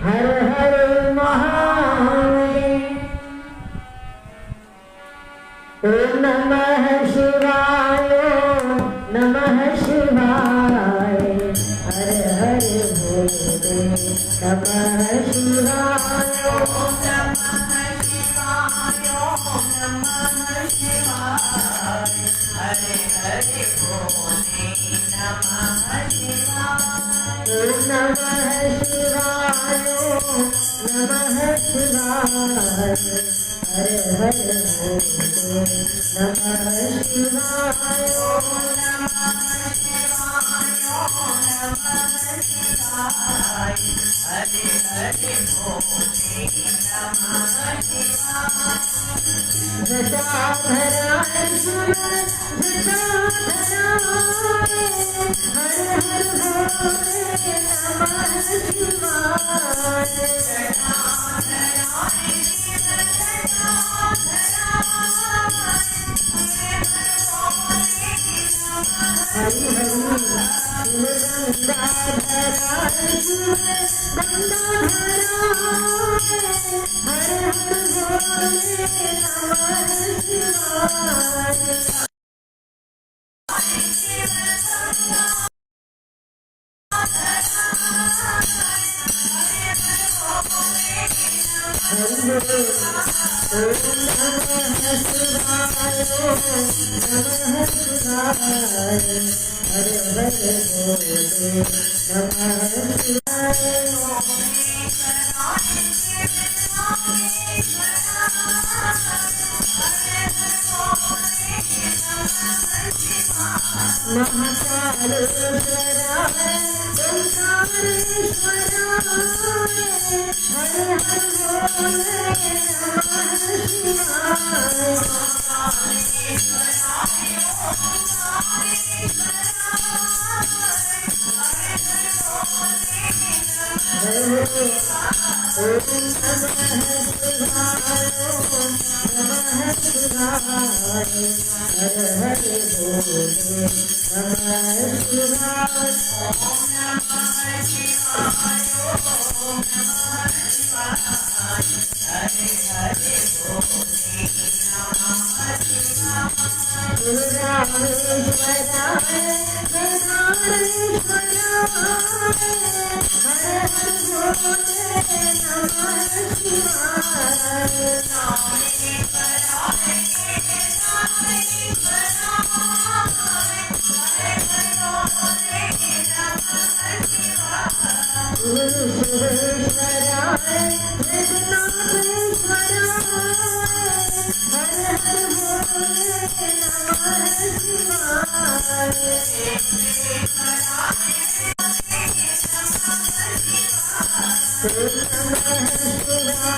हर हर महादेव। ओम नमः शिवाय, नमः शिवाय। हर हर भोले नमः शिवाय। ओम नमः शिवाय, ओम नमः शिवाय। हरे हरे भोले नमः शिवाय। ओम नमः शिवाय, नमः शिवाय। हरे हरे भोले नमः शिवाय। ओम नमः शिवाय, ओम नमः शिवाय। हरे हरे भोले नमः शिवाय। जटाधराय शिव जटाधराय। हर हर भोले नमः शिवाय। जटाधराय शिव हरि हरि गंगाधराय शिव गंगाधराय। हर हर भोले नमः शिवाय। हरि हरि ओम नमः शिवाय, नमः शिवाय। हर हर भोले नमः शिवाय। महाकालेश्वराय ओंकारेश्वराय। हर हर भोले नमः शिवाय। ओम नमः शिवाय, ओम नमः शिवाय। हर हर भोले नमः शिवाय। ओम नमः शिवाय, ओम नमः शिवाय। हरे हरे भोले नमः शिवाय। रामेश्वराय केदारेश्वराय। हर हर भोले नमः शिवाय। रामेश्वराय केदारेश्वराय। हर हर भोले नमः शिवाय। सुरेश्वराय वेदनाथेश्वराय। हर हर भोले नमः शिवाय। ओम नमः शिवाय,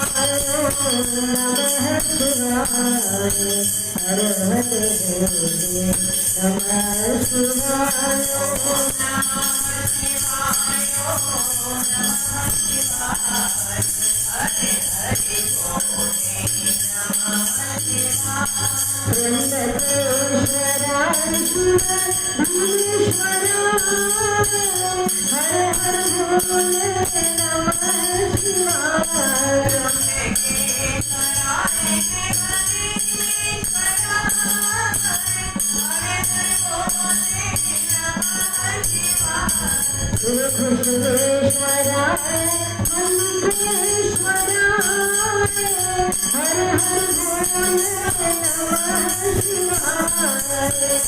ओम नमः शिवाय। हर हर भोले नमः शिवाय। ओम नमः शिवाय, ओम नमः शिवाय। हरे हरे भोले नमः शिवाय। त्र्यंबकेश्वराय शिव भीमेश्वराय। हर हर भोले नमः शिवाय। त्र्यंबकेश्वराय शिव भीमेश्वराय। हर हर भोले नमः शिवाय। घृष्णेश्वराय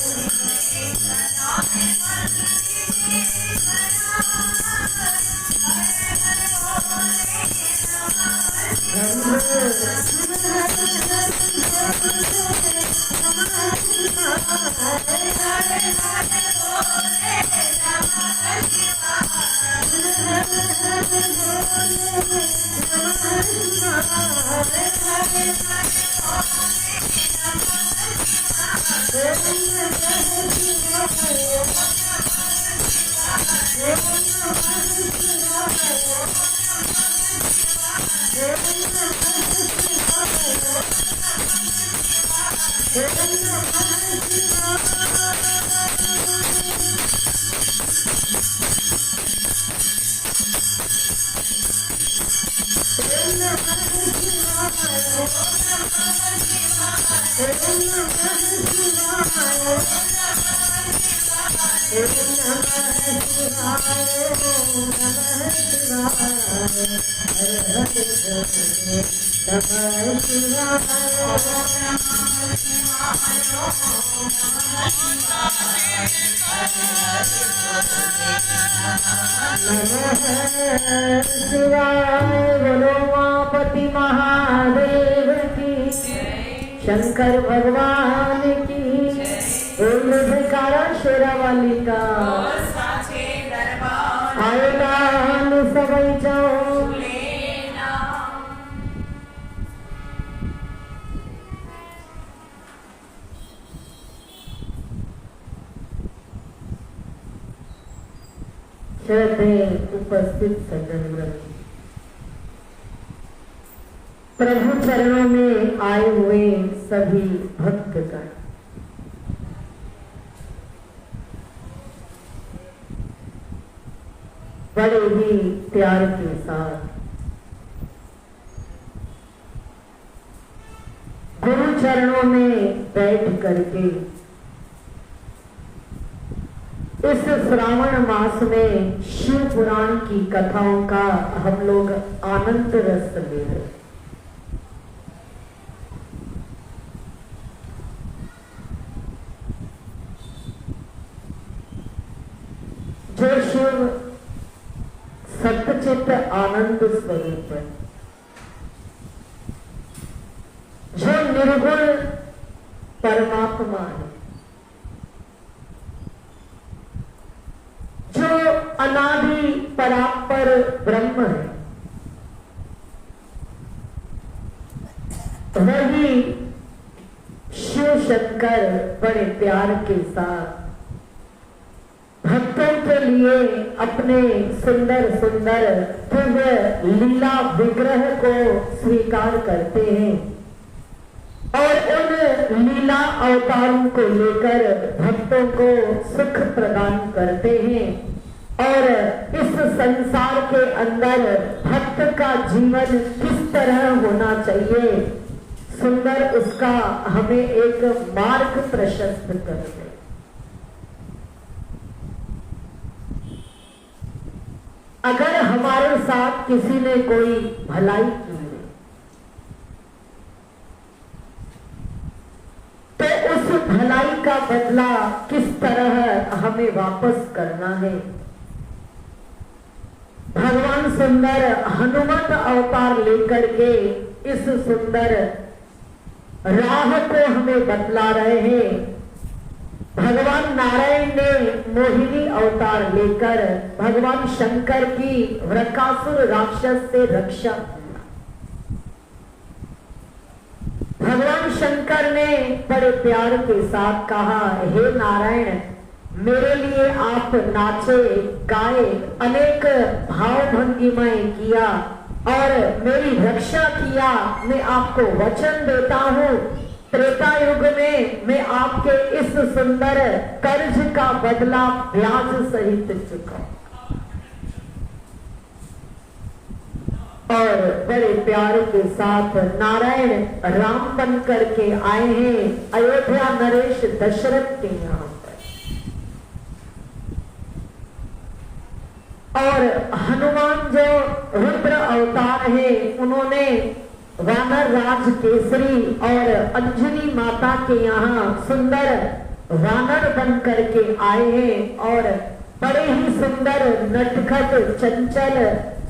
मंत्रेश्वराय। हर हर भोले नमः शिवाय। बोलो उमापति महादेव की, शंकर भगवान की, बोल जयकारा शेरा वाली का। आएगा हम सबई जाओ श्रद्धे उपस्थित सज्जन वृंद, प्रभु चरणों में आए हुए सभी भक्तगण, बड़े ही प्यार के साथ गुरु चरणों में बैठ करके इस श्रावण मास में शिव पुराण की कथाओं का हम लोग आनंद रस ले रहे। जो शिव सत्यचित आनंद स्वरूप है, जो निर्गुण परमात्मा है, जो अनादि परात्पर ब्रह्म है, वही शिव शंकर बड़े प्यार के साथ भक्तों के लिए अपने सुंदर सुंदर दिव्य लीला विग्रह को स्वीकार करते हैं और उन लीला अवतारों को लेकर भक्तों को सुख प्रदान करते हैं। और इस संसार के अंदर भक्त का जीवन किस तरह होना चाहिए, सुंदर उसका हमें एक मार्ग प्रशस्त करते हैं। अगर हमारे साथ किसी ने कोई भलाई की है तो उस भलाई का बदला किस तरह हमें वापस करना है। भगवान सुंदर हनुमत अवतार लेकर के इस सुंदर राह को हमें बतला रहे हैं। भगवान नारायण ने मोहिनी अवतार लेकर भगवान शंकर की वृकासुर राक्षस से रक्षा किया। भगवान शंकर ने बड़े प्यार के साथ कहा, हे नारायण, मेरे लिए आप नाचे गाए, अनेक भाव भंगिमाएं किया और मेरी रक्षा किया। मैं आपको वचन देता हूँ, त्रेता युग में मैं आपके इस सुंदर कर्ज का बदला ब्याज सहित चुका। और बड़े प्यार के साथ नारायण राम बन करके आए हैं अयोध्या नरेश दशरथ के यहाँ पर। और हनुमान जो रुद्र अवतार है, उन्होंने वानर राज केसरी और अंजनी माता के यहाँ सुंदर वानर बन करके आए हैं और बड़े ही सुंदर नटखट चंचल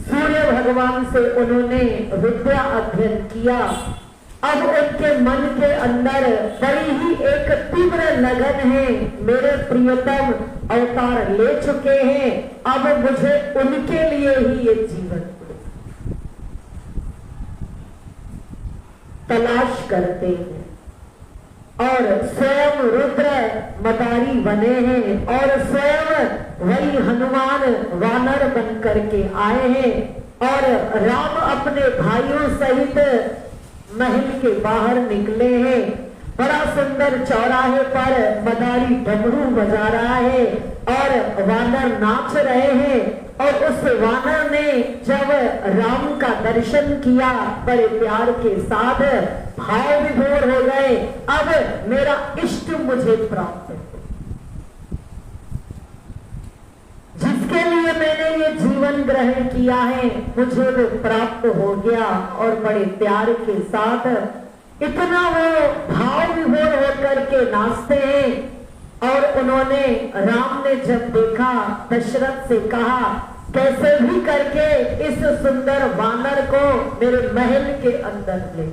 सूर्य भगवान से उन्होंने विद्या अध्ययन किया। अब उनके मन के अंदर बड़ी ही एक तीव्र लगन है, मेरे प्रियतम अवतार ले चुके हैं, अब मुझे उनके लिए ही ये जीवन तलाश करते हैं। और स्वयं रुद्र मदारी बने हैं और स्वयं वही हनुमान वानर बन करके आए हैं। और राम अपने भाइयों सहित महल के बाहर निकले हैं। बड़ा सुंदर चौराहे पर मदारी डमरू बजा रहा है और वानर नाच रहे हैं और उस वानर ने जब राम का दर्शन किया बड़े प्यार के साथ भाव विभोर हो गए, अब मेरा इष्ट मुझे प्राप्त हो, जिसके लिए मैंने ये जीवन ग्रहण किया है मुझे वो प्राप्त हो गया। और बड़े प्यार के साथ इतना वो भाव विभोर होकर के नाचते हैं। और उन्होंने, राम ने जब देखा, दशरथ से कहा कैसे भी करके इस सुंदर वानर को मेरे महल के अंदर ले।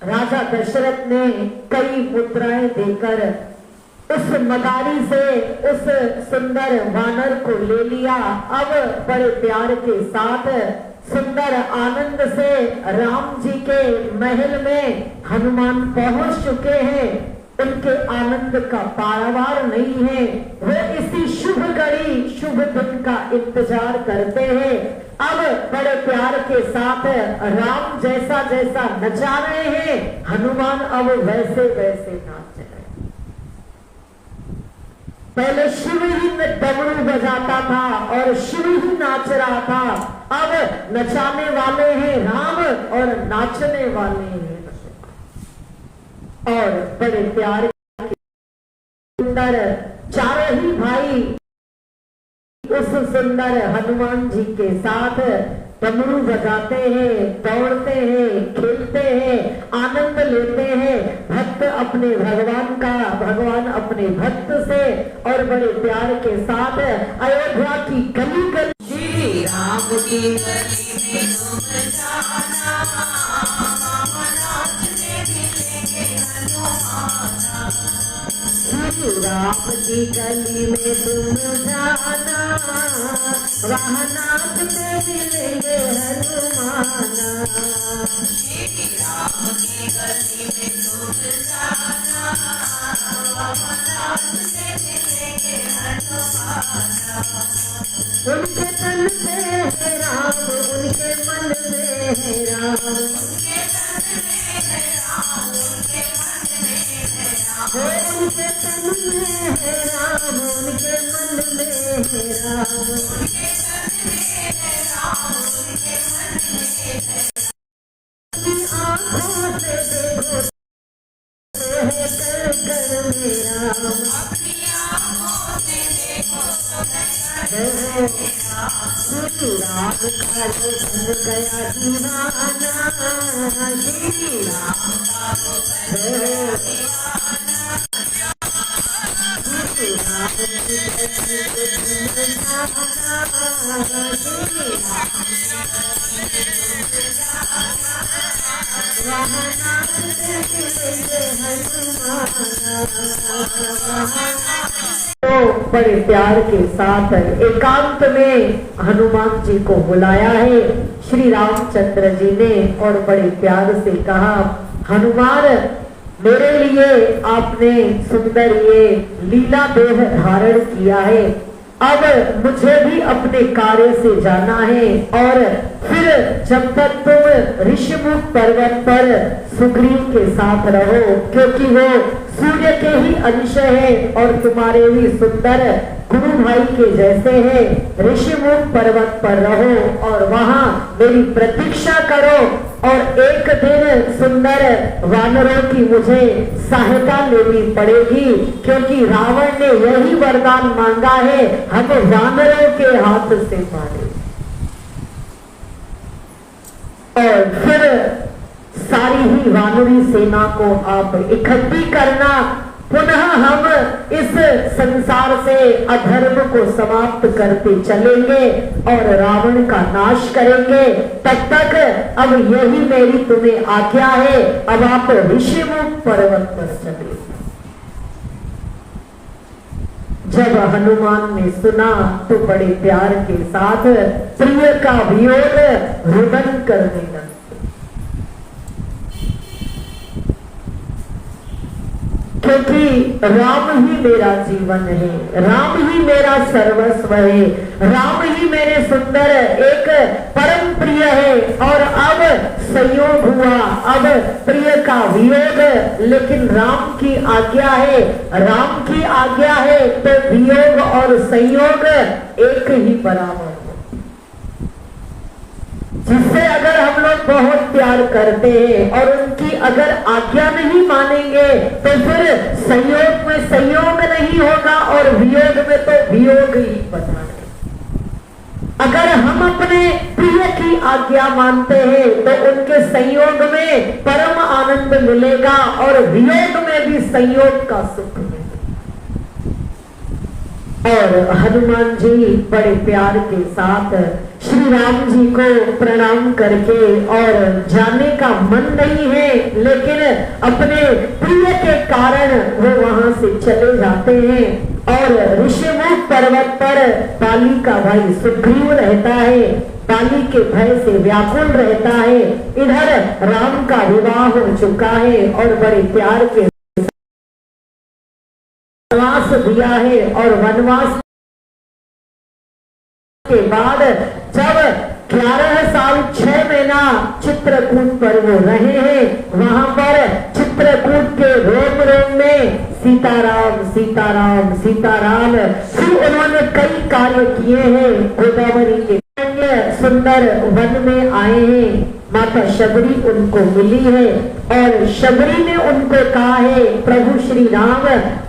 राजा दशरथ ने कई मुद्राएं देकर उस मदारी से उस सुंदर वानर को ले लिया। अब बड़े प्यार के साथ सुंदर आनंद से राम जी के महल में हनुमान पहुंच चुके हैं। उनके आनंद का पारावार नहीं है। वो इसी शुभ घड़ी शुभ दिन का इंतजार करते हैं। अब बड़े प्यार के साथ राम जैसा जैसा नचा रहे हैं, हनुमान अब वैसे वैसे नाच रहे हैं। पहले शिव ही डमरू बजाता था और शिव ही नाच रहा था। अब नचाने वाले हैं राम और नाचने वाले हैं। और बड़े प्यार के सुंदर चारों ही भाई उस सुंदर हनुमान जी के साथ डमरू बजाते हैं, दौड़ते हैं, खेलते हैं, आनंद लेते हैं। भक्त अपने भगवान का, भगवान अपने भक्त से। और बड़े प्यार के साथ अयोध्या की गली गली श्री राम की गली में तुम जाना, नाचने मिलेंगे हनुमाना। श्री राम की गली में तुम जाना, वहाँ नाचने मिलेंगे हनुमाना। श्री राम की गली में तुम जाना, वहाँ नाचने मिलेंगे हनुमाना। उनके तन में है राम, उनके मन में है राम, उनके तन में है राम, उनके मन में है राम। उनके तन में है राम, उनके मन में है राम, उनके तन में है राम, उनके मन में है राम। अपनी आँखों से देखो है कर कर मेरा, अपनी आँखों से देखो तो है श्री राम का जो बन गया दीवाना, श्री राम का वो बन दीवाना, श्री राम की गली में तुम जाना, श्री राम वहाँ नाचने मिलेंगे हनुमाना। तो बड़े प्यार के साथ एकांत में हनुमान जी को बुलाया है श्री रामचंद्र जी ने और बड़े प्यार से कहा, हनुमान मेरे लिए आपने सुंदर ये लीला देह धारण किया है। अब मुझे भी अपने कार्य से जाना है और फिर जब तक तुम ऋषिमुख पर्वत पर सुग्रीव के साथ रहो, क्योंकि वो सूर्य के ही अंश है और तुम्हारे भी सुंदर गुरु भाई के जैसे हैं। ऋषिमुख पर्वत पर रहो और वहाँ मेरी प्रतीक्षा करो और एक दिन सुंदर वानरों की मुझे सहायता लेनी पड़ेगी, क्योंकि रावण ने यही वरदान मांगा है, हम वानरों के हाथ से मारे। और फिर सारी ही वानरी सेना को आप इकट्ठी करना, पुनः हम इस संसार से अधर्म को समाप्त करते चलेंगे और रावण का नाश करेंगे। तब तक अब यही मेरी तुम्हें आज्ञा है, अब आप ऋषिमुख पर्वत पर चले। जब हनुमान ने सुना तो बड़े प्यार के साथ प्रिय का वियोग रुदन करने लगे। क्योंकि राम ही मेरा जीवन है, राम ही मेरा सर्वस्व है, राम ही मेरे सुंदर एक परम प्रिय है। और अब संयोग हुआ, अब प्रिय का वियोग, लेकिन राम की आज्ञा है, राम की आज्ञा है तो वियोग और संयोग एक ही बराबर हो। जिससे अगर हम लोग बहुत प्यार करते हैं और उनकी अगर आज्ञा नहीं मानेंगे तो फिर संयोग में संयोग नहीं होगा और वियोग में तो वियोग ही बना है। अगर हम अपने प्रिय की आज्ञा मानते हैं तो उनके संयोग में परम आनंद मिलेगा और वियोग में भी संयोग का सुख मिलेगा। और हनुमान जी बड़े प्यार के साथ श्री राम जी को प्रणाम करके, और जाने का मन नहीं है लेकिन अपने प्रिय के कारण वो वहां से चले जाते हैं। और ऋषिमुख पर्वत पर बाली का भाई सुग्रीव रहता है, बाली के भय से व्याकुल रहता है। इधर राम का विवाह हो चुका है और बड़े प्यार के वनवास दिया है, और वनवास के बाद जब 11 साल 6 महीना चित्रकूट पर वो रहे हैं, वहां पर चित्रकूट के रोम रोम में सीताराम सीताराम सीताराम, फिर उन्होंने कई कार्य किए हैं। गोदावरी के सुंदर वन में आए हैं, माता शबरी उनको मिली है और शबरी ने उनको कहा है प्रभु श्री राम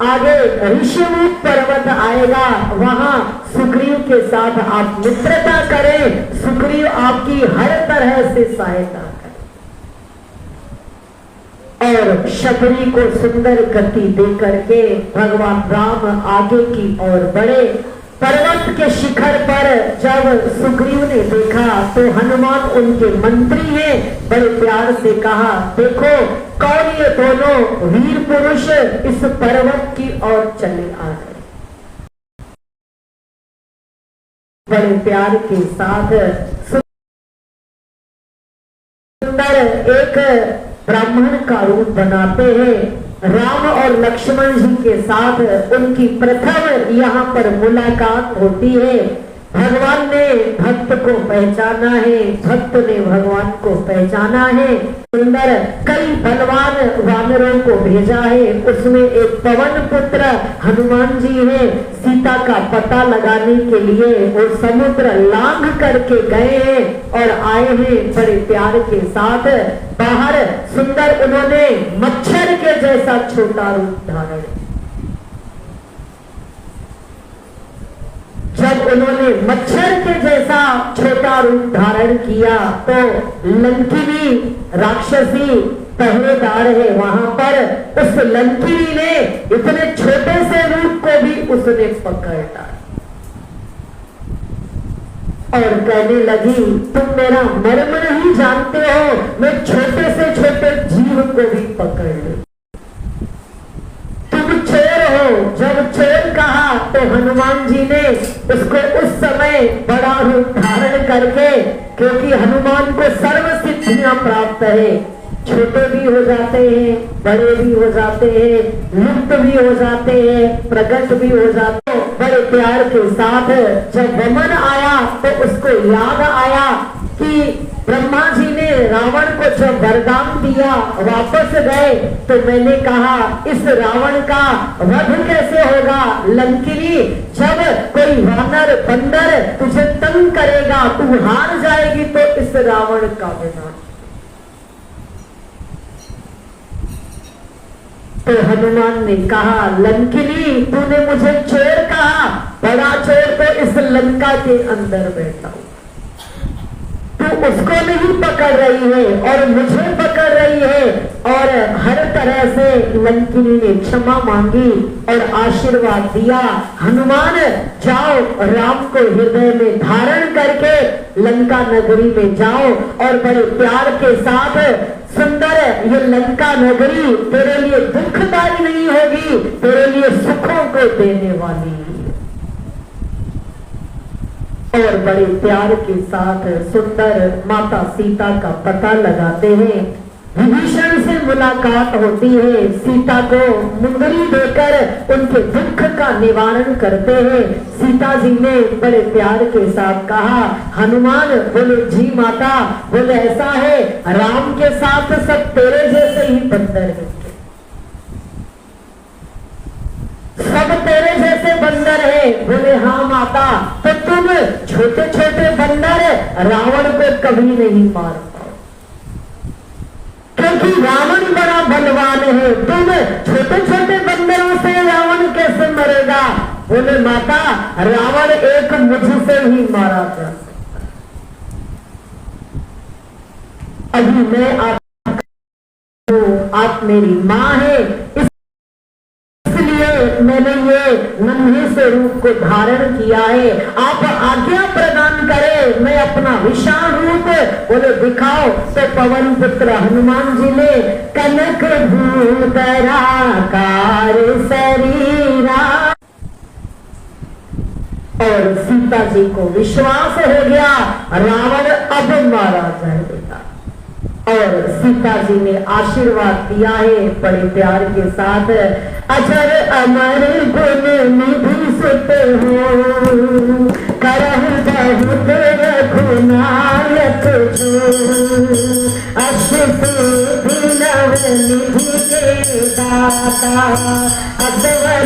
आगे ऋषिमुख पर्वत आएगा, वहां सुग्रीव के साथ आप मित्रता करें, सुग्रीव आपकी हर तरह से सहायता करें। और शबरी को सुंदर गति दे करके भगवान राम आगे की ओर बढ़े। पर्वत के शिखर पर जब सुग्रीव ने देखा तो हनुमान उनके मंत्री हैं, बड़े प्यार से कहा देखो कौन ये दोनों वीर पुरुष इस पर्वत की ओर चले आ गए। बड़े प्यार के साथ सुंदर एक ब्राह्मण का रूप बनाते हैं। राम और लक्ष्मण जी के साथ उनकी प्रथम यहाँ पर मुलाकात होती है। भगवान ने भक्त को पहचाना है, भक्त ने भगवान को पहचाना है। सुंदर कई बलवान वानरों को भेजा है, उसमें एक पवन पुत्र हनुमान जी है। सीता का पता लगाने के लिए वो समुद्र लांघ करके गए हैं और आए हैं बड़े प्यार के साथ। बाहर सुंदर उन्होंने मच्छर के जैसा छोटा रूप धारण, जब उन्होंने मच्छर के जैसा छोटा रूप धारण किया तो लंकिनी राक्षसी पहरेदार है वहां पर, उस लंकिनी ने इतने छोटे से रूप को भी उसने पकड़ डाला और कहने लगी तुम मेरा मर्म नहीं जानते हो, मैं छोटे से छोटे जीव को भी पकड़ लूं। तुम चोर हो। जब चोर कहा तो हनुमान जी ने उसको उस समय बड़ा रूप धारण करके, क्योंकि हनुमान को सर्व सिद्धियां प्राप्त है, छोटे भी हो जाते हैं, बड़े भी हो जाते हैं, लुप्त भी हो जाते हैं, प्रकट भी हो जाते हैं। बड़े प्यार के साथ जब वमन आया तो उसको याद आया कि ब्रह्मा जी ने रावण को जब वरदान दिया, वापस गए तो मैंने कहा इस रावण का वध कैसे होगा। लंकिनी जब कोई वानर बंदर तुझे तंग करेगा, तू हार जाएगी तो इस रावण का विनाश। तो हनुमान ने कहा लंकिनी तूने मुझे चोर कहा, बड़ा चोर तो इस लंका के अंदर बैठा हूं, तू उसको नहीं पकड़ रही है और मुझे पकड़ रही है। और हर तरह से लंकिनी ने क्षमा मांगी और आशीर्वाद दिया। हनुमान जाओ, राम को हृदय में धारण करके लंका नगरी में जाओ और बड़े प्यार के साथ सुंदर ये लंका नगरी तेरे लिए दुखदायी नहीं होगी, तेरे लिए सुखों को देने वाली। और बड़े प्यार के साथ सुंदर माता सीता का पता लगाते हैं। विभीषण से मुलाकात होती है, सीता को मुंदरी देकर उनके दुख का निवारण करते हैं। सीता जी ने बड़े प्यार के साथ कहा, हनुमान बोले जी माता, बोले ऐसा है राम के साथ सब तेरे जैसे ही बंदर है, सब तेरे जैसे बंदर है। बोले हाँ माता, तो तुम छोटे छोटे बंदर रावण को कभी नहीं मार पाओ, क्योंकि रावण बड़ा बलवान है, तुम छोटे छोटे बंदरों से रावण कैसे मरेगा। बोले माता, रावण एक मुझसे ही मारा जा सकता। अभी मैं आप मेरी माँ है, मैंने ये नन्हे से रूप को धारण किया है, आप आज्ञा प्रदान करें, मैं अपना विशाल रूप बोले दिखाओ। तो पवन पुत्र हनुमान जी ने कनक भूतराकार शरीरा, और सीता जी को विश्वास हो गया रावण अब मारा जाएगा, और सीता जी ने आशीर्वाद दिया है बड़े प्यार के साथ, अजर अमर गुण निधि सुत हो, करहु बहुत रघुनायक जो, अश्रु नव निधि के दाता, असवर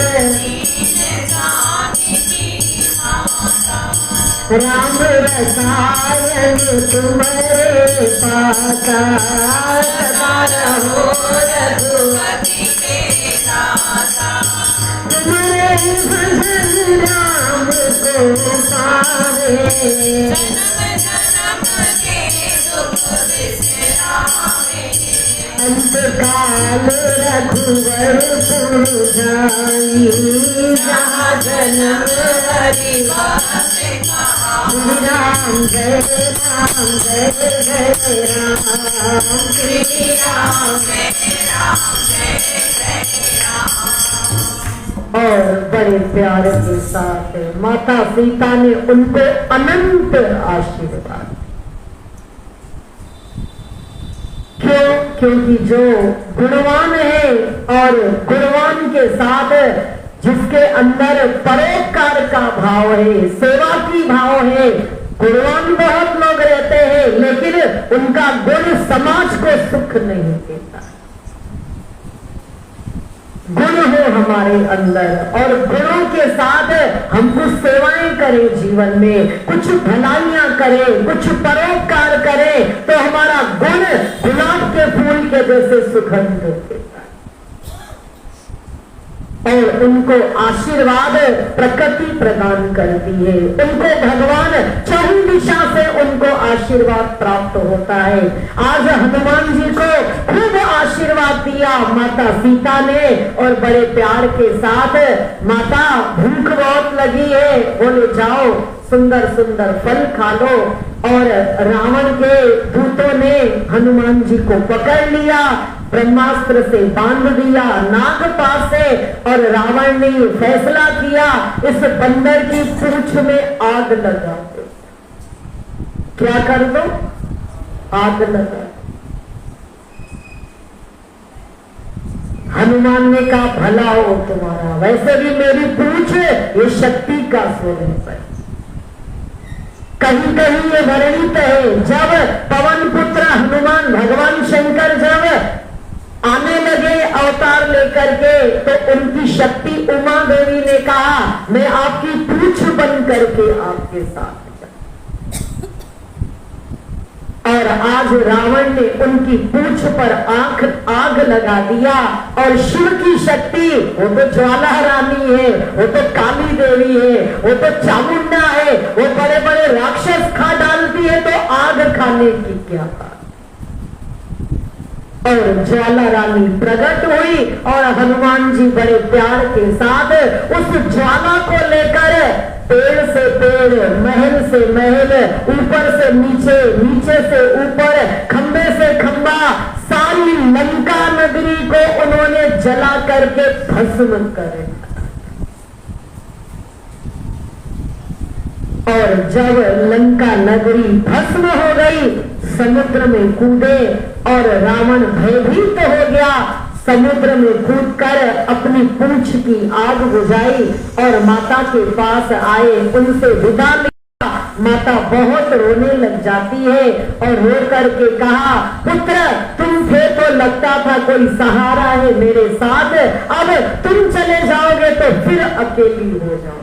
राम रसायन तुम्हारे पासा, सदा रहो रघुपति के दासा, तुम्हारे भजन राम को पावे, जन्म जन्म के दुख बिसरावे, अंत काल रघुवर पुर जाई, जहाँ जन्म हरि वास राम जय राम जय जय राम, श्री राम जय राम। और बड़े प्यार के साथ माता सीता ने उनको अनंत आशीर्वाद। क्यों? क्योंकि जो गुणवान है और गुणवान के साथ जिसके अंदर परोपकार का भाव है, सेवा की भाव है, गुणवान बहुत लोग रहते हैं लेकिन उनका गुण समाज को सुख नहीं देता। गुण हो हमारे अंदर और गुणों के साथ हम कुछ सेवाएं करें, जीवन में कुछ भलाइयां करें, कुछ परोपकार करें, तो हमारा गुण गुलाब के फूल के जैसे सुगंध देता है और उनको आशीर्वाद प्रकृति प्रदान करती है। उनको भगवान चहुं दिशा से उनको आशीर्वाद प्राप्त होता है। आज हनुमान जी को खूब आशीर्वाद दिया माता सीता ने और बड़े प्यार के साथ, माता भूख बहुत लगी है, बोले जाओ सुंदर सुंदर फल खा लो। और रावण के दूतों ने हनुमान जी को पकड़ लिया, ब्रह्मास्त्र से बांध दिया नागपाश से, और रावण ने फैसला किया इस बंदर की पूंछ में आग लगा दो। क्या कर दो? आग लगा। हनुमान ने कहा भला हो तुम्हारा, वैसे भी मेरी पूंछ ये शक्ति का स्वरूप है। कहीं कहीं ये वर्णित है, जब पवन पुत्र हनुमान भगवान शंकर जब आने लगे अवतार लेकर के, तो उनकी शक्ति उमा देवी ने कहा मैं आपकी पूंछ बन करके आपके साथ। और आज रावण ने उनकी पूंछ पर आग लगा दिया और शिव की शक्ति, वो तो ज्वाला रानी है, वो तो काली देवी है, वो तो चामुंडा है, वो बड़े बड़े राक्षस खा डालती है, तो आग खाने की क्या बात। और ज्वाला रानी प्रकट हुई और हनुमान जी बड़े प्यार के साथ उस ज्वाला को लेकर पेड़ से पेड़, महल से महल, ऊपर से नीचे, नीचे से ऊपर, खंबे से खंबा, सारी लंका नगरी को उन्होंने जला करके भस्म कर। और जब लंका नगरी भस्म हो गई, समुद्र में कूदे और रावण भयभीत हो गया। समुद्र में कूदकर अपनी पूंछ की आग बुझाई और माता के पास आए, उनसे विदा लिया। माता बहुत रोने लग जाती है और रो करके कहा, पुत्र तुम थे तो लगता था कोई सहारा है मेरे साथ, अब तुम चले जाओगे तो फिर अकेली हो जाओ।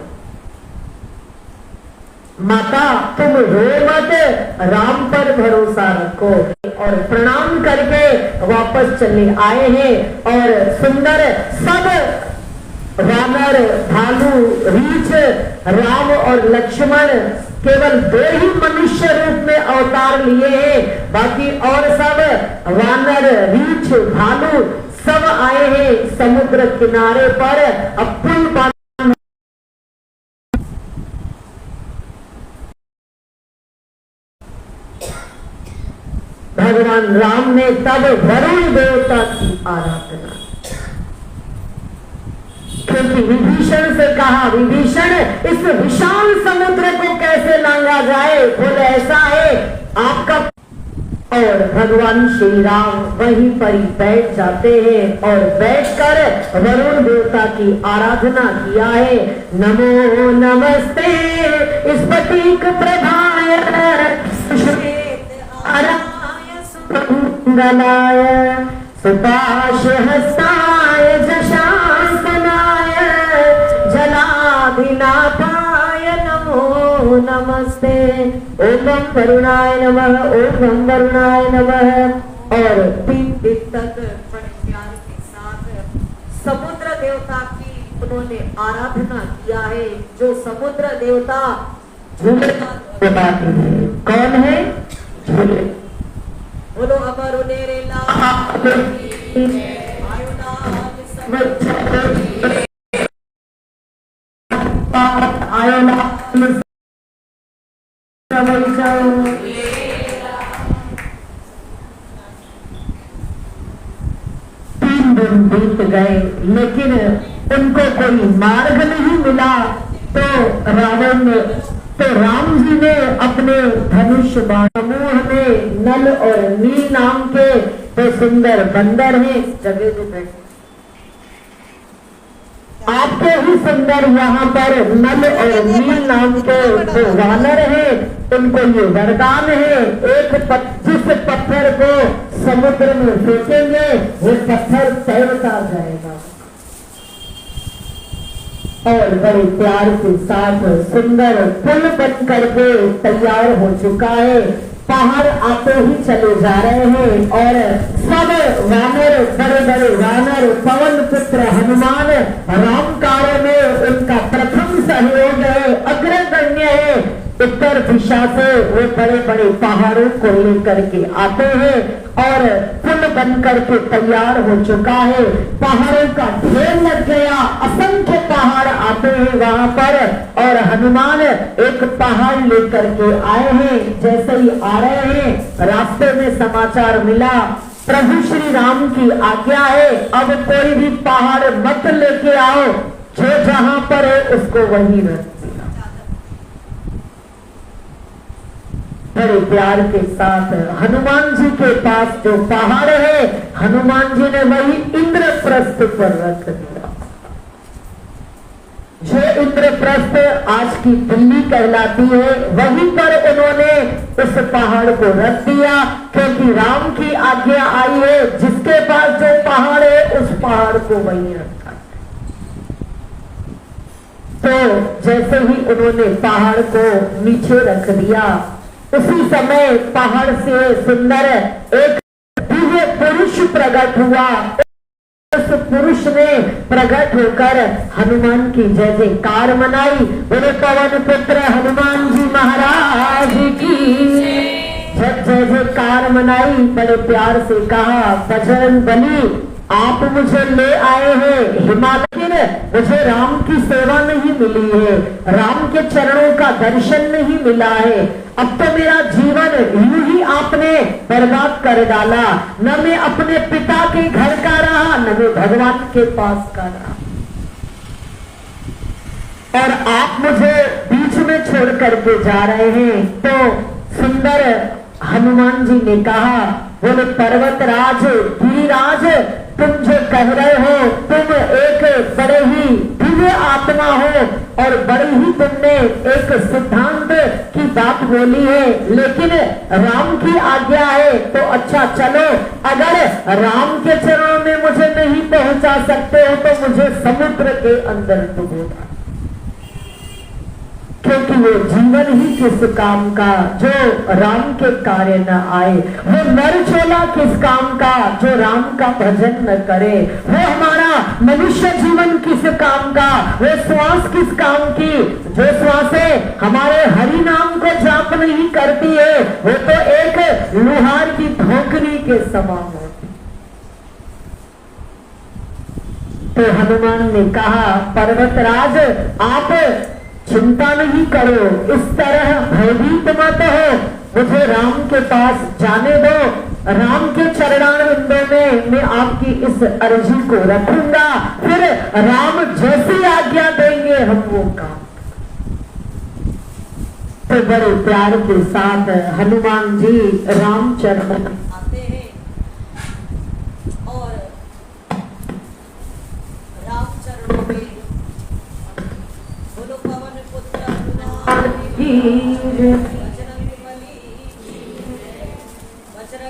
माता तुम रो मत, राम पर भरोसा रखो। और प्रणाम करके वापस चले आए हैं और सुंदर सब वानर, भालू, रीछ, राम और लक्ष्मण केवल 2 ही मनुष्य रूप में अवतार लिए हैं, बाकी और सब वानर, रीछ, भालू सब आए हैं समुद्र किनारे पर। अब पुल भगवान राम ने तब वरुण देवता की आराधना, क्योंकि विभीषण से कहा, विभीषण इस विशाल समुद्र को कैसे लांगा जाए, बोले ऐसा है आपका। और भगवान श्री राम वहीं पर ही बैठ जाते हैं और बैठकर वरुण देवता की आराधना किया है। नमो नमस्ते स्फटिक प्रभाय गलाय सुपाश हस्ताय जशासनाय जलाधिनाथाय नमो नमस्ते। ओम वरुणाय नमः, ओम वरुणाय नमः। और 3 दिन तक बड़े प्यार के साथ समुद्र देवता की उन्होंने आराधना किया है। जो समुद्र देवता झूले बताते हैं, कौन है? झूले। बोलो अमर उनेरे लाल तीन दिन बीत गए लेकिन उनको कोई मार्ग नहीं मिला। तो रावण ने, तो राम जी ने अपने धनुष बाण समूह में नल और नील नाम के 2 सुंदर बंदर हैं, जगह पे बैठे आपके ही सुंदर यहाँ पर नल और नील नाम के 2 वानर हैं। उनको ये वरदान है, जिस पत्थर को समुद्र में फेंकेंगे वो पत्थर तैरता जाएगा। और बड़े प्यार के साथ सुंदर पुल बन करके तैयार हो चुका है। पहाड़ आते ही चले जा रहे हैं और सब वानर, बड़े बड़े वानर, पवन पुत्र हनुमान राम कार्य में उनका प्रथम सहयोग है, अग्रगण्य है। उत्तर दिशा से वो बड़े बड़े पहाड़ों को लेकर के आते हैं और पुल बन करके तैयार हो चुका है। पहाड़ों का ढेर लग गया, असंख्य पहाड़ आते हैं वहां पर और हनुमान एक पहाड़ लेकर के आए हैं। जैसे ही आ रहे हैं रास्ते में समाचार मिला, प्रभु श्री राम की आज्ञा है अब कोई भी पहाड़ मत लेके आओ, जो जहां पर है उसको वहीं रख। बड़े प्यार के साथ हनुमान जी के पास जो पहाड़ है, हनुमान जी ने वही इंद्रप्रस्थ पर रख दिया। जो इंद्रप्रस्थ आज की दिल्ली कहलाती है, वहीं पर उन्होंने उस पहाड़ को रख दिया, क्योंकि राम की आज्ञा आई है जिसके पास जो पहाड़ है उस पहाड़ को वहीं रखा। तो जैसे ही उन्होंने पहाड़ को नीचे रख दिया, उसी समय पहाड़ से सुंदर एक दिव्य पुरुष प्रकट हुआ। उस पुरुष ने प्रकट होकर हनुमान की जय जयकार मनाई। बोले पवन पुत्र हनुमान जी महाराज की जब जय जयकार मनाई, बड़े प्यार से कहा, बजरंग बली आप मुझे ले आए हैं हिमालय, मुझे राम की सेवा नहीं मिली है, राम के चरणों का दर्शन नहीं मिला है। अब तो मेरा जीवन यूं ही आपने बर्बाद कर डाला, न मैं अपने पिता के घर का रहा, न मैं भगवान के पास का रहा, और आप मुझे बीच में छोड़ करके जा रहे हैं। तो सुंदर हनुमान जी ने कहा, बोले पर्वतराज गिरिराज, तुम जो कह रहे हो, तुम एक बड़े ही दिव्य आत्मा हो और बड़ी ही तुमने एक सिद्धांत की बात बोली है, लेकिन राम की आज्ञा है तो अच्छा चलो, अगर राम के चरणों में मुझे नहीं पहुंचा सकते हो तो मुझे समुद्र के अंदर डुबो दो, क्योंकि वो जीवन ही किस काम का जो राम के कार्य न आए, वो नर चोला किस काम का जो राम का भजन न करे, वो हमारा मनुष्य जीवन किस काम का, वो श्वास किस काम की जो श्वासें हमारे हरि नाम को जाप नहीं करती है, वो तो एक लुहार की धोखनी के समान होती। तो हनुमान ने कहा, पर्वतराज आप चिंता नहीं करो, इस तरह भयभीत मत हो, मुझे राम के पास जाने दो, राम के चरणारविंदों में मैं आपकी इस अर्जी को रखूंगा, फिर राम जैसी आज्ञा देंगे हम वो काम। तो बड़े प्यार के साथ हनुमान जी रामचरण आते हैं और राम चरणों में बोलो पवन पुत्र बजरंग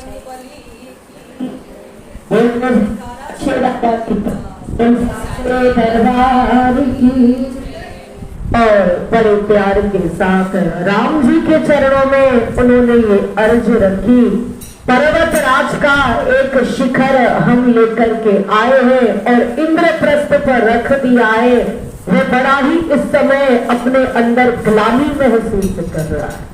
दरबार की। और बड़े प्यार के साथ राम जी के चरणों में उन्होंने ये अर्ज रखी, पर्वतराज का एक शिखर हम लेकर के आए हैं और इंद्रप्रस्थ पर रख दिया है, वो बड़ा ही इस समय अपने अंदर ग्लानि महसूस कर रहा है।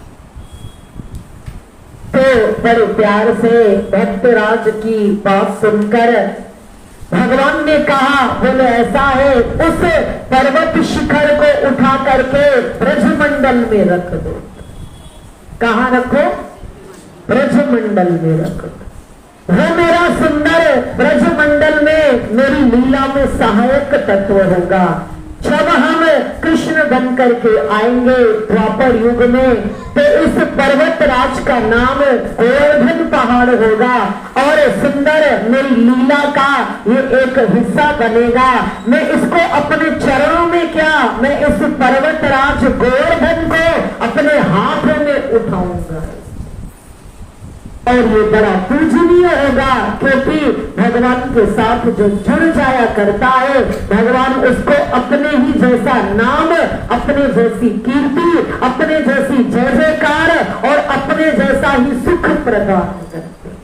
तो बड़े प्यार से भक्तराज की बात सुनकर भगवान ने कहा, बोले ऐसा है, उस पर्वत शिखर को उठा करके ब्रजमंडल में रख दो। कहाँ रखो? ब्रजमंडल में रख दो। वो मेरा सुंदर ब्रजमंडल में मेरी लीला में सहायक तत्व होगा। जब हम कृष्ण बन करके आएंगे द्वापर युग में, तो इस पर्वतराज का नाम गोवर्धन पहाड़ होगा और सुंदर मेरी लीला का ये एक हिस्सा बनेगा। मैं इसको अपने चरणों में क्या, मैं इस पर्वतराज गोवर्धन को अपने हाथों में उठाऊंगा और ये बड़ा पूजनीय होगा, क्योंकि भगवान के साथ जो जुड़ जाया करता है, भगवान उसको अपने ही जैसा नाम, अपने जैसी कीर्ति, अपने जैसी जय जयकार और अपने जैसा ही सुख प्रदान करते।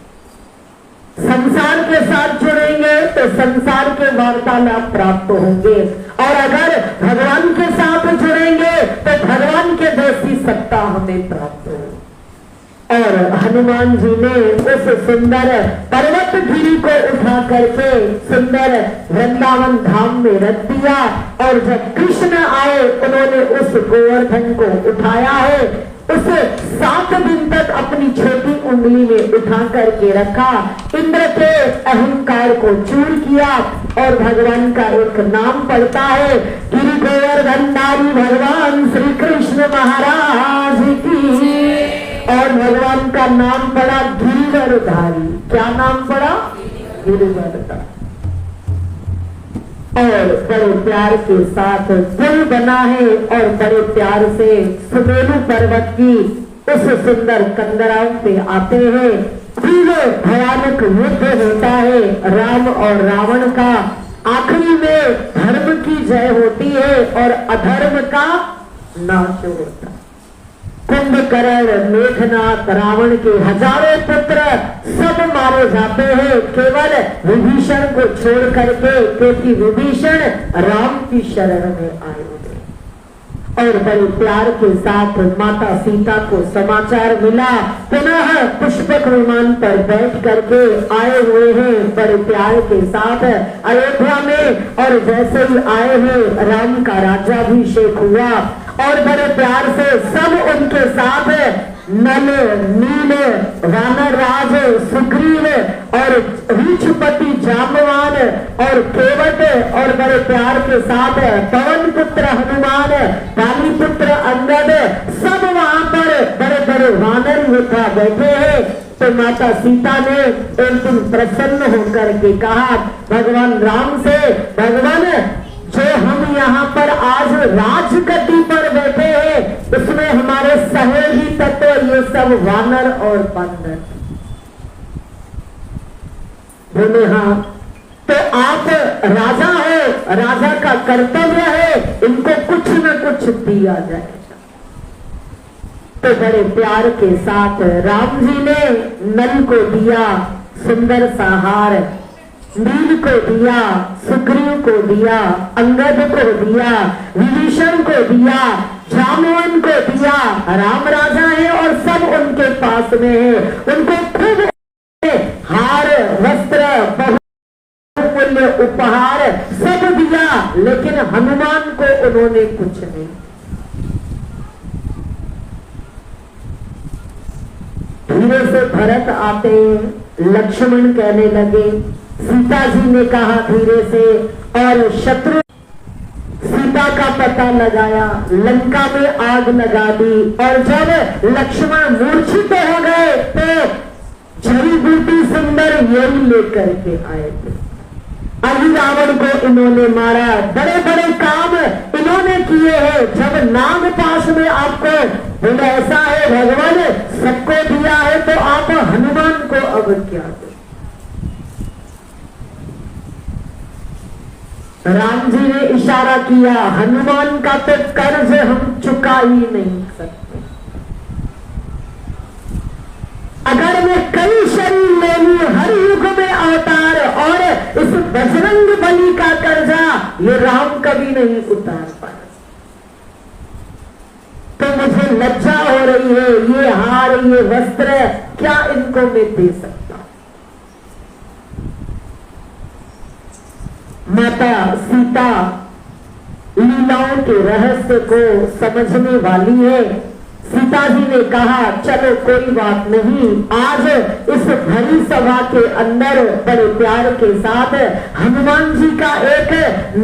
संसार के साथ जुड़ेंगे तो संसार के वार्तालाप प्राप्त होंगे, और अगर भगवान के साथ जुड़ेंगे तो भगवान के जैसी सत्ता हमें प्राप्त होगी। और हनुमान जी ने उस सुंदर पर्वत गिरी को उठा करके सुंदर वृंदावन धाम में रख दिया, और जब कृष्ण आए उन्होंने उस गोवर्धन को उठाया है, उसे 7 दिन तक अपनी छोटी उंगली में उठा करके रखा, इंद्र के अहंकार को चूर किया और भगवान का एक नाम पड़ता है, गिरि गोवर्धनधारी भगवान श्री कृष्ण महाराज की। और भगवान का नाम पड़ा गिरिवरधारी। क्या नाम पड़ा? गिरिवरधारी। और बड़े प्यार के साथ पुल बना है और बड़े प्यार से सुमेरु पर्वत की उस सुंदर कंदराओं पे आते हैं। फिर भयानक युद्ध होता है राम और रावण का। आखिरी में धर्म की जय होती है और अधर्म का नाश होता है। कुंभकर्ण, मेघनाथ, रावण के हजारों पुत्र सब मारे जाते हैं, केवल विभीषण को छोड़ करके, क्योंकि विभीषण राम की शरण में आए हुए। और बड़े प्यार के साथ माता सीता को समाचार मिला, पुनः पुष्पक विमान पर बैठ करके आए हुए हैं बड़े प्यार के साथ अयोध्या में। और जैसे ही आए हैं राम का राज्याभिषेक हुआ और बड़े प्यार से सब उनके साथ नल नील वानर राज सुग्रीव और रीछपति जामवान और केवट और बड़े प्यार के साथ पवन पुत्र हनुमान, पाली पुत्र अंगद, सब वहां पर बड़े बड़े वानर योद्धा बैठे हैं। तो माता सीता ने एक दिन प्रसन्न होकर के कहा भगवान राम से, भगवान जो हम यहाँ पर आज राजगद्दी पर बैठे हैं उसमें हमारे सहयोगी तत्व ये सब वानर और बंदर। बोले हाँ, तो आप राजा हो, राजा का कर्तव्य है इनको कुछ न कुछ दिया जाए। तो बड़े प्यार के साथ राम जी ने नल को दिया सुंदर सा हार, नील को दिया, सुग्रीव को दिया, अंगद को दिया, विभीषण को दिया, जामवन को दिया। राम राजा है और सब उनके पास में है, उनको खूब हार वस्त्र बहुमूल्य उपहार सब दिया, लेकिन हनुमान को उन्होंने कुछ नहीं। धीरे से भरत आते, लक्ष्मण कहने लगे, सीता जी ने कहा धीरे से, और शत्रु सीता का पता लगाया, लंका में आग लगा दी। और जब लक्ष्मण मूर्छित हो गए तो जड़ी बूटी सुंदर यही लेकर के आए थे। अभी रावण को इन्होंने मारा, बड़े बड़े काम इन्होंने किए हैं। जब नाग पास में आपको बोले ऐसा है भगवान सबको दिया है तो आप हनुमान को अब क्या दो। राम जी ने इशारा किया, हनुमान का तो कर्ज हम चुका ही नहीं सकते। अगर मैं कई शरीर ले लूं, हर युग में अवतार, और इस बजरंग बली का कर्जा ये राम कभी नहीं उतार पाए। तो मुझे लज्जा हो रही है, ये हार ये वस्त्र क्या इनको मैं दे सकता हूं। माता सीता लीलाओं के रहस्य को समझने वाली है। सीता जी ने कहा चलो कोई बात नहीं, आज इस भरी सभा के अंदर बड़े प्यार के साथ हनुमान जी का एक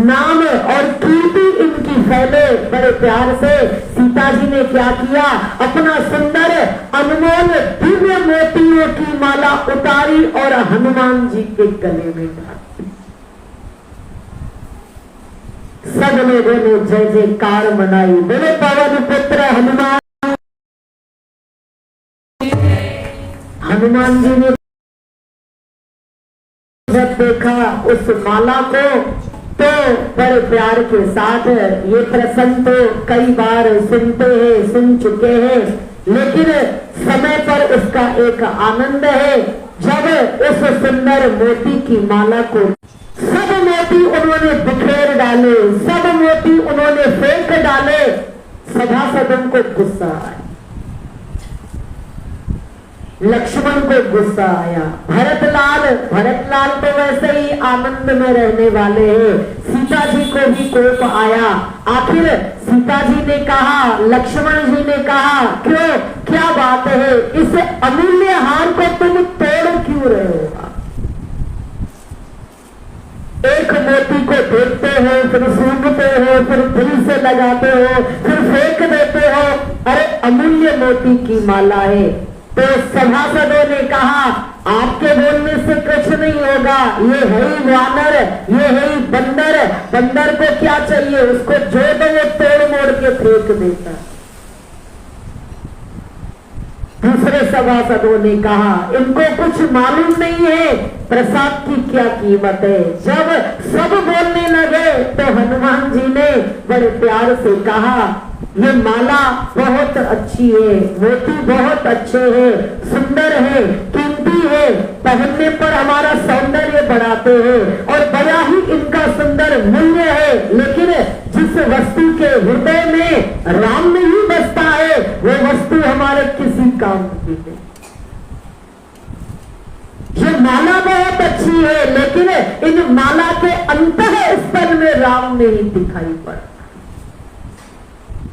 नाम और कीर्ति इनकी फैले। बड़े प्यार से सीता जी ने क्या किया, अपना सुंदर अनमोल दिव्य मोतियों की माला उतारी और हनुमान जी के गले में डाली। सब लोगों ने जय जयकार मनाई, बोले पवन पुत्र हनुमान। हनुमान जी ने जब देखा उस माला को तो बड़े प्यार के साथ, ये प्रसंग तो कई बार सुनते हैं, सुन चुके हैं, लेकिन समय पर उसका एक आनंद है। जब उस सुंदर मोती की माला को सब मोती उन्होंने बिखेर डाले, सब मोती उन्होंने फेंक डाले, सभासदों को गुस्सा आया, लक्ष्मण को गुस्सा आया। भरतलाल तो वैसे ही आनंद में रहने वाले हैं, सीता जी को भी कोप आया। आखिर सीता जी ने कहा, लक्ष्मण जी ने कहा, क्यों क्या बात है, इस अमूल्य हार को तुम तोड़ क्यों रहे हो? एक मोती को देखते हो, फिर सूंघते हो, फिर दिल से लगाते हो, फिर फेंक देते हो। अरे अमूल्य मोती की माला है। तो सभासदों ने कहा आपके बोलने से कुछ नहीं होगा, ये है ही वानर, ये है ही बंदर, बंदर को क्या चाहिए, उसको जो दो वो तोड़ मोड़ के फेंक देता। दूसरे सभासदों ने कहा इनको कुछ मालूम नहीं है प्रसाद की क्या कीमत है। जब सब बोलने लगे तो हनुमान जी ने बड़े प्यार से कहा ये माला बहुत अच्छी है, मोती बहुत अच्छे हैं, सुंदर है, कीमती है, पहनने पर हमारा सौंदर्य बढ़ाते हैं और बड़ा ही इनका सुंदर मूल्य है। लेकिन जिस वस्तु के हृदय में राम नहीं बसता है वो वस्तु हमारे किसी काम की नहीं। ये माला बहुत अच्छी है लेकिन इन माला के अंतःस्थल में राम नहीं दिखाई पड़ता।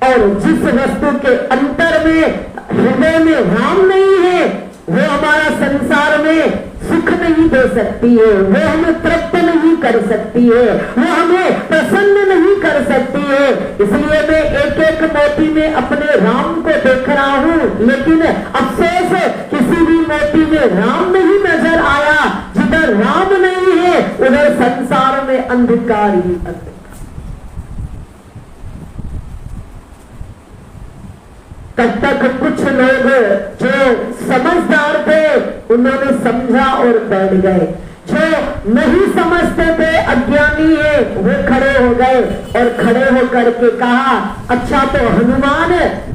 और जिस वस्तु के अंतर में हृदय में राम नहीं है, वो हमारा संसार में सुख नहीं दे सकती है, वो हमें तृप्त नहीं कर सकती है, वो हमें प्रसन्न नहीं कर सकती है। इसलिए मैं एक एक मोती में अपने राम को देख रहा हूँ, लेकिन अफसोस किसी भी मोती में राम नहीं नजर आया। जिधर राम नहीं है उधर संसार में अंधकार ही अंधकार। तब तक कुछ लोग जो समझदार थे उन्होंने समझा और बैठ गए, जो नहीं समझते थे अज्ञानी है वो खड़े हो गए और खड़े होकर के कहा, अच्छा तो हनुमान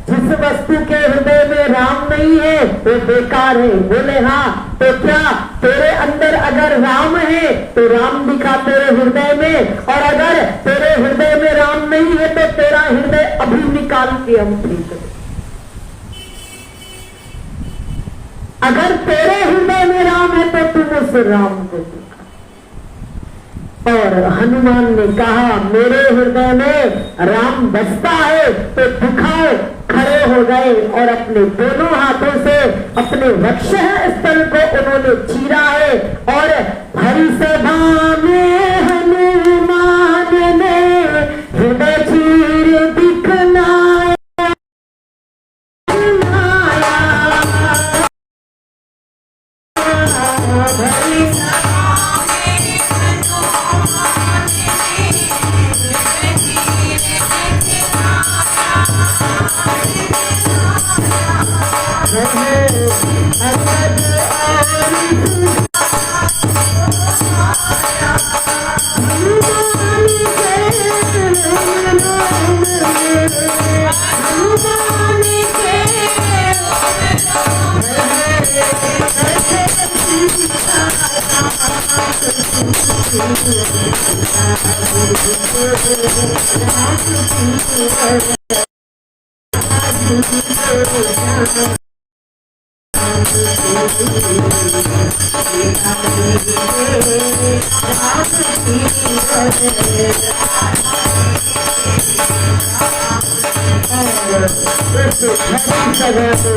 जिस वस्तु के हृदय में राम नहीं है वो बेकार है। बोले हाँ, तो क्या तेरे अंदर अगर राम है तो राम दिखा तेरे हृदय में, और अगर तेरे हृदय में राम नहीं है तो तेरा हृदय अभी निकाल के हम ठीक करें। अगर तेरे हृदय में राम है तो तुम उस राम को दिखा। और हनुमान ने कहा, मेरे हृदय में राम बसता है तो दिखाओ। खड़े हो गए और अपने दोनों हाथों से अपने वक्ष स्थल को उन्होंने चीरा है और भरी सभा में हनुमान ने हृदय चीर दिखलाया।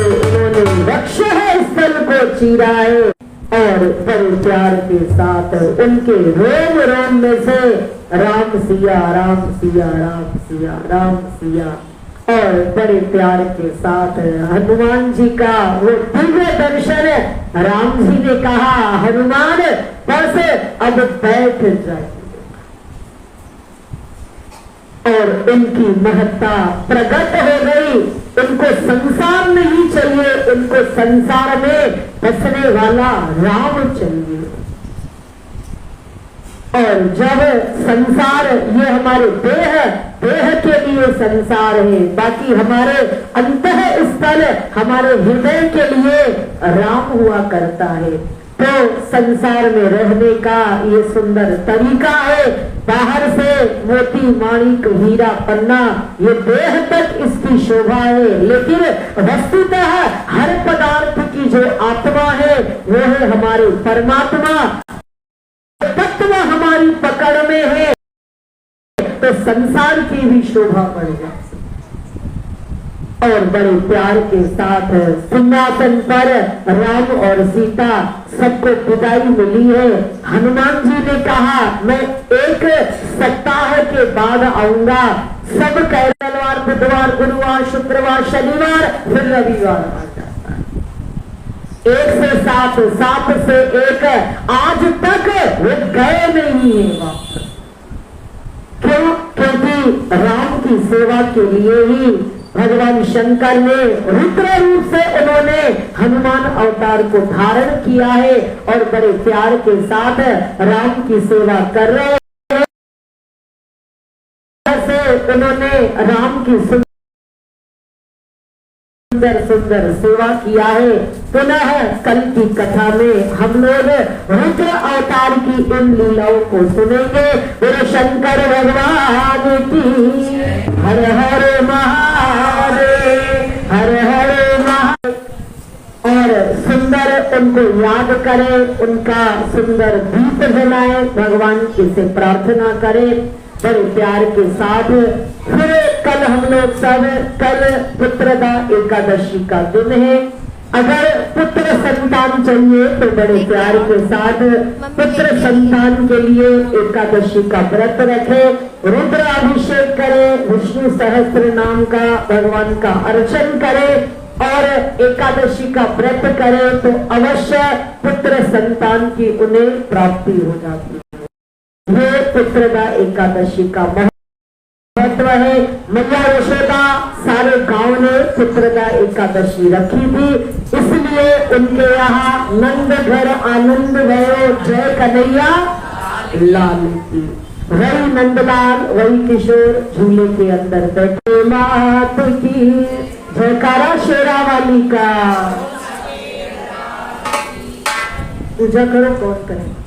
उन्होंने वक्ष स्थल को चीरा है और बड़े प्यार के साथ उनके रोम रोम में से राम सिया राम सिया राम सिया राम सिया, और बड़े प्यार के साथ हनुमान जी का वो दिव्य दर्शन। राम जी ने कहा, हनुमान बस अब बैठ जाए। और इनकी महत्ता प्रकट हो गई। उनको संसार नहीं चाहिए, उनको संसार में बसने वाला राम चाहिए। और जब संसार, ये हमारे देह के लिए संसार है, बाकी हमारे अंतः स्थल, हमारे हृदय के लिए राम हुआ करता है। तो संसार में रहने का ये सुंदर तरीका है। बाहर से मोती माणिक हीरा पन्ना, ये देह तक इसकी शोभा है, लेकिन वस्तुतः हर पदार्थ की जो आत्मा है वो है हमारे परमात्मा। तत्व हमारी पकड़ में है तो संसार की भी शोभा बढ़ जाती। और बड़े प्यार के साथ सिंहासन पर राम और सीता सबको विदाई मिली है। हनुमान जी ने कहा, मैं एक सप्ताह के बाद आऊंगा। सब मंगलवार, बुधवार, गुरुवार, शुक्रवार, शनिवार, फिर रविवार आ जाता है। 1 से 7, 7 से 1, आज तक वो गए नहीं है वापस। क्यों? क्योंकि राम की सेवा के लिए ही भगवान शंकर ने रुद्र रूप से उन्होंने हनुमान अवतार को धारण किया है और बड़े प्यार के साथ राम की सेवा कर रहे हैं। उन्होंने राम की सुंदर सुंदर सेवा किया है। पुनः कल की कथा में हम लोग रुद्र अवतार की इन लीलाओं को सुनेंगे। बोलो शंकर भगवान की हर हर महादेव, हर हर महादेव। और सुंदर उनको याद करें, उनका सुंदर दीप जलाएं, भगवान से प्रार्थना करें बड़े प्यार के साथ। फिर कल हम लोग सब कल पुत्रदा एकादशी का दिन है। अगर पुत्र संतान चाहिए तो बड़े प्यार के साथ पुत्र संतान के लिए एकादशी का व्रत रखे, रुद्र अभिषेक करे, विष्णु सहस्त्र नाम का भगवान का अर्चन करे और एकादशी का व्रत करे तो अवश्य पुत्र संतान की उन्हें प्राप्ति हो जाती है। ये पुत्रदा एकादशी का महत्व है। मैया यशोदा सारे गांव ने पुत्रदा एकादशी रखी थी, इसलिए उनके यहाँ नंद घर आनंद भयो जय कन्हैया लाल की। वही नंदलाल वही किशोर झूले के अंदर बैठे। मात की जयकारा शेरा वाली का। पूजा करो, कौन करे?